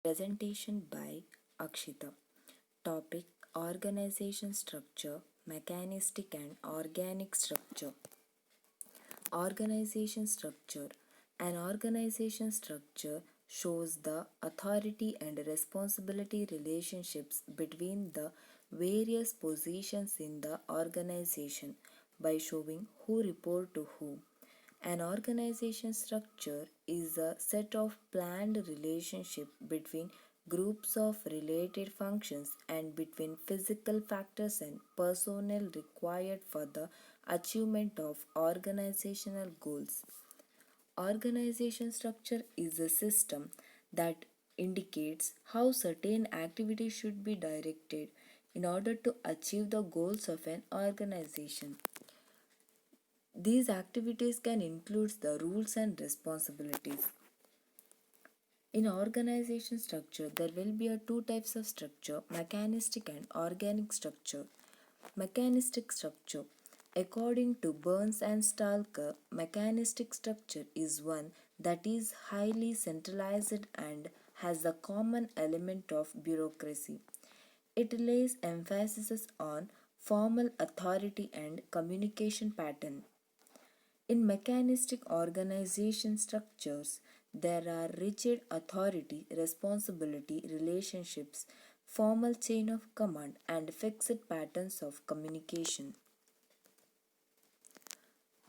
Presentation by Akshita. Topic: Organization structure, mechanistic and organic structure. Organization structure. An organization structure shows the authority and responsibility relationships between the various positions in the organization by showing who report to whom. An organization structure is a set of planned relationship between groups of related functions and between physical factors and personnel required for the achievement of organizational goals. Organization structure is a system that indicates how certain activities should be directed in order to achieve the goals of an organization. These activities can include the rules and responsibilities. In organization structure, there will be two types of structure, mechanistic and organic structure. Mechanistic structure. According to Burns and Stalker, mechanistic structure is one that is highly centralized and has a common element of bureaucracy. It lays emphasis on formal authority and communication pattern. In mechanistic organization structures, there are rigid authority responsibility relationships, formal chain of command, and fixed patterns of communication.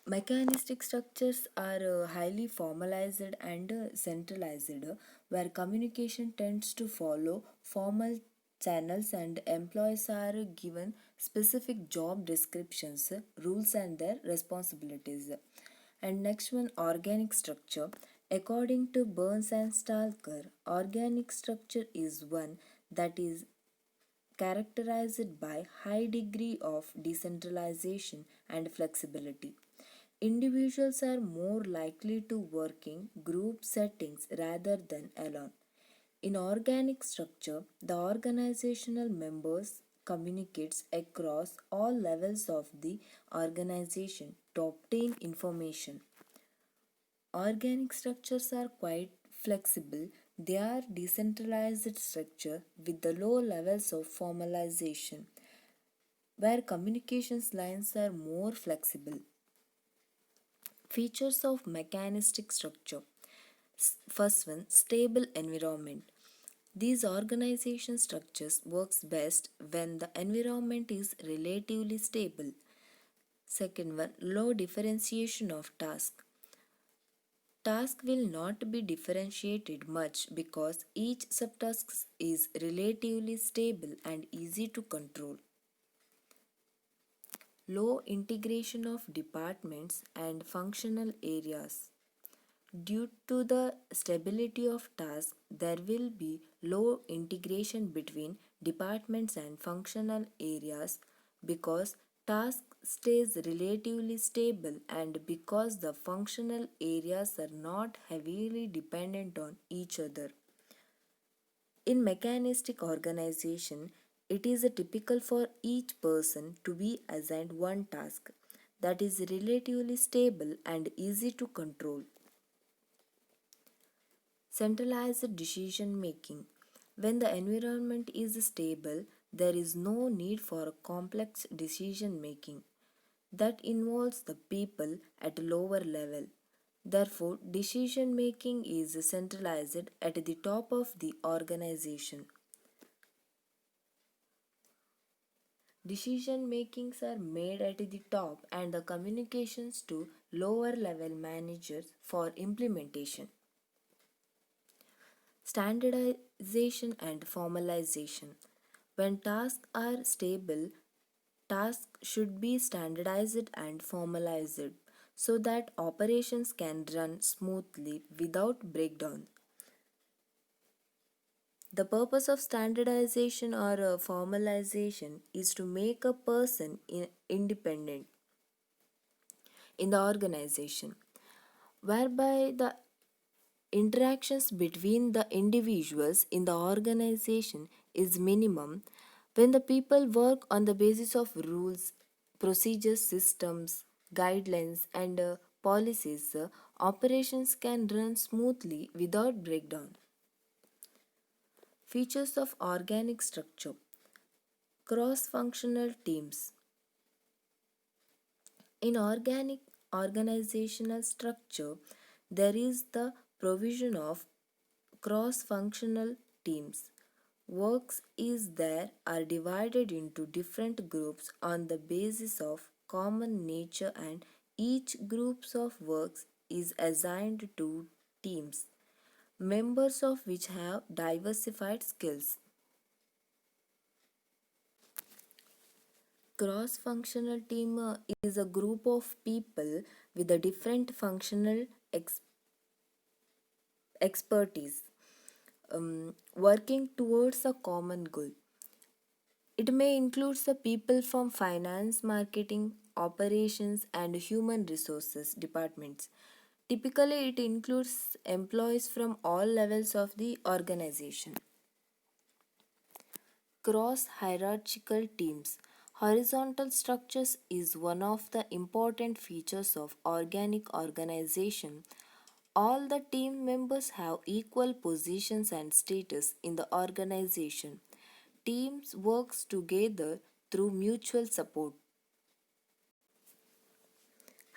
Mechanistic structures are highly formalized and centralized, where communication tends to follow formal channels and employees are given specific job descriptions, rules, and their responsibilities. And next one, organic structure. According to Burns and Stalker, organic structure is one that is characterized by high degree of decentralization and flexibility. Individuals are more likely to work in group settings rather than alone. In organic structure, the organizational members communicates across all levels of the organization to obtain information. Organic structures are quite flexible. They are decentralized structure with the low levels of formalization, where communications lines are more flexible. Features of mechanistic structure. First one, stable environment. These organization structures works best when the environment is relatively stable. Second one, low differentiation of task. Task will not be differentiated much because each subtask is relatively stable and easy to control. Low integration of departments and functional areas. Due to the stability of tasks, there will be low integration between departments and functional areas because task stays relatively stable and because the functional areas are not heavily dependent on each other. In mechanistic organization, it is typical for each person to be assigned one task that is relatively stable and easy to control. Centralized decision making. When the environment is stable, there is no need for complex decision making that involves the people at a lower level. Therefore, decision making is centralized at the top of the organization. Decision makings are made at the top and the communications to lower level managers for implementation. Standardization and formalization. When tasks are stable, tasks should be standardized and formalized so that operations can run smoothly without breakdown. The purpose of standardization or formalization is to make a person independent in the organization, whereby the interactions between the individuals in the organization is minimum. When the people work on the basis of rules, procedures, systems, guidelines, and policies, operations can run smoothly without breakdown. Features of organic structure. Cross functional teams. In organic organizational structure, there is the provision of cross functional teams. Works is there are divided into different groups on the basis of common nature, and each groups of works is assigned to teams, members of which have diversified skills. Cross functional team is a group of people with a different functional expertise working towards a common goal. It may include the people from finance, marketing, operations, and human resources departments. Typically, it includes employees from all levels of the organization. Cross hierarchical teams. Horizontal structures is one of the important features of organic organization. All the team members have equal positions and status in the organization. Teams works together through mutual support.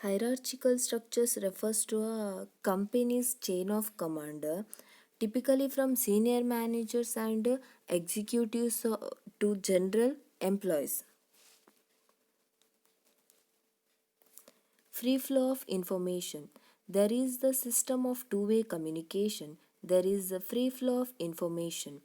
Hierarchical structures refers to a company's chain of command, typically from senior managers and executives to general employees. Free flow of information. There is the system of two-way communication. There is a free flow of information.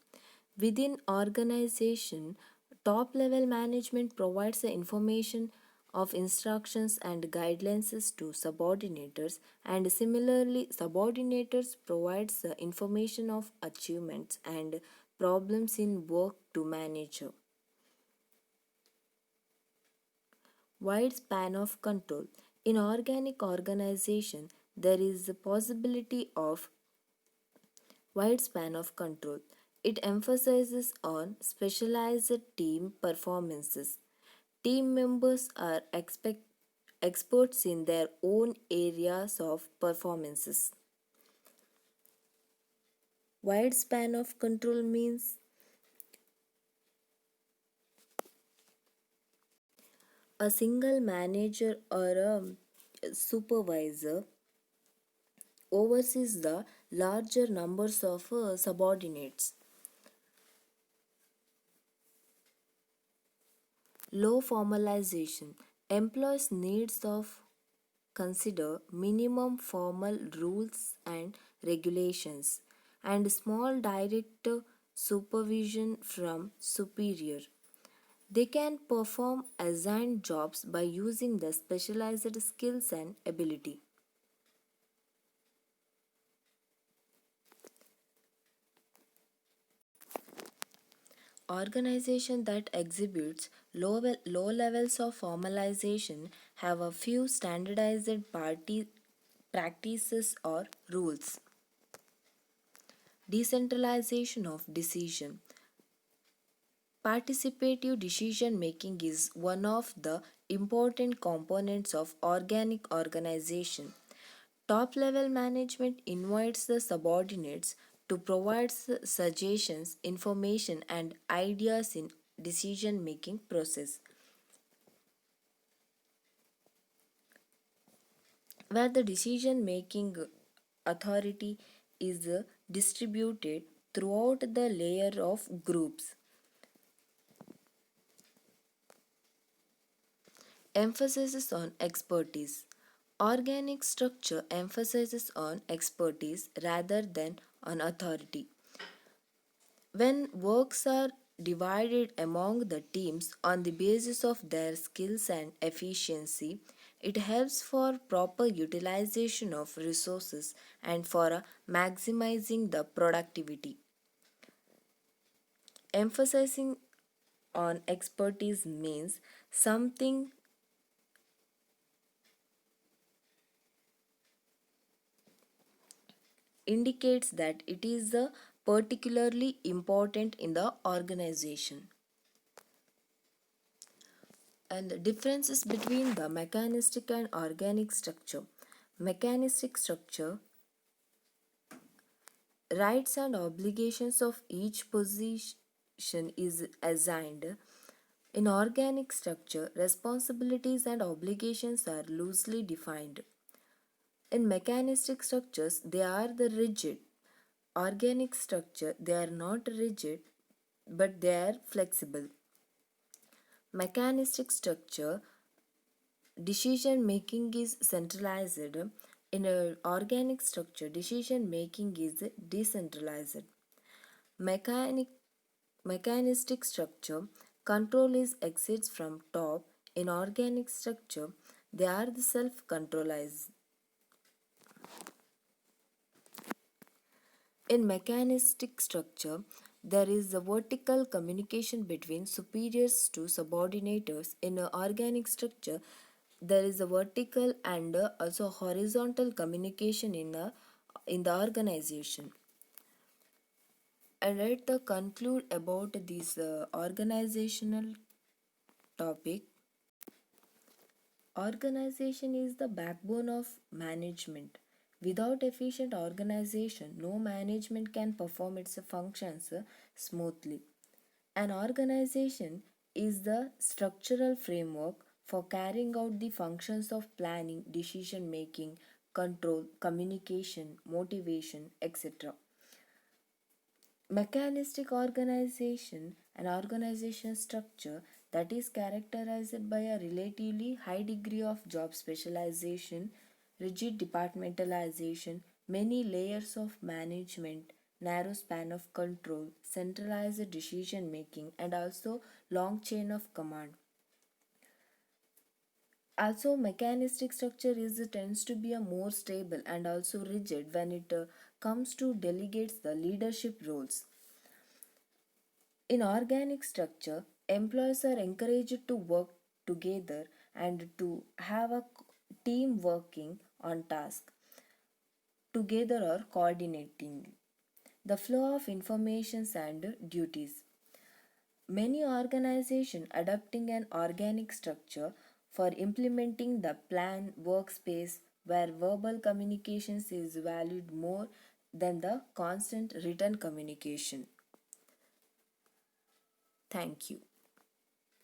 Within organization, top level management provides the information of instructions and guidelines to subordinators, and similarly subordinators provides the information of achievements and problems in work to manager. Wide span of control. In organic organization, there is a possibility of wide span of control. It emphasizes on specialized team performances. Team members are experts in their own areas of performances. Wide span of control means a single manager or a supervisor oversees the larger numbers of subordinates. Low formalization. Employees' needs of consider minimum formal rules and regulations and small direct supervision from superior. They can perform assigned jobs by using the specialized skills and ability. Organizations that exhibits low levels of formalization have a few standardized party practices or rules. Decentralization of decision. Participative decision making is one of the important components of organic organization. Top level management invites the subordinates to provide suggestions, information, and ideas in decision making process, where the decision making authority is distributed throughout the layer of groups. Emphasis on expertise. Organic structure emphasizes on expertise rather than on authority. When works are divided among the teams on the basis of their skills and efficiency, it helps for proper utilization of resources and for maximizing the productivity. Emphasizing on expertise means something indicates that it is particularly important in the organization. And the differences between the mechanistic and organic structure. Mechanistic structure Rights and obligations of each position is assigned. In organic structure, responsibilities and obligations are loosely defined. In mechanistic structures, they are the rigid. Organic structure, they are not rigid, but they are flexible. Mechanistic structure, decision making is centralized. In an organic structure, decision making is decentralized. Mechanic, mechanistic structure, control is exits from top. In organic structure, they are the self-controlized. In mechanistic structure, there is a vertical communication between superiors to subordinators. In an organic structure, there is a vertical and also horizontal communication in the organization. And let us conclude about this organizational topic. Organization is the backbone of management. Without efficient organization, no management can perform its functions smoothly. An organization is the structural framework for carrying out the functions of planning, decision making, control, communication, motivation, etc. Mechanistic organization, an organization structure that is characterized by a relatively high degree of job specialization, rigid departmentalization, many layers of management, narrow span of control, centralized decision making, and also long chain of command. Also, mechanistic structure is tends to be a more stable and also rigid when it comes to delegates the leadership roles. In organic structure, employees are encouraged to work together and to have a team working on task together or coordinating the flow of informations and duties. Many organizations adopting an organic structure for implementing the plan workspace where verbal communications is valued more than the constant written communication. Thank you.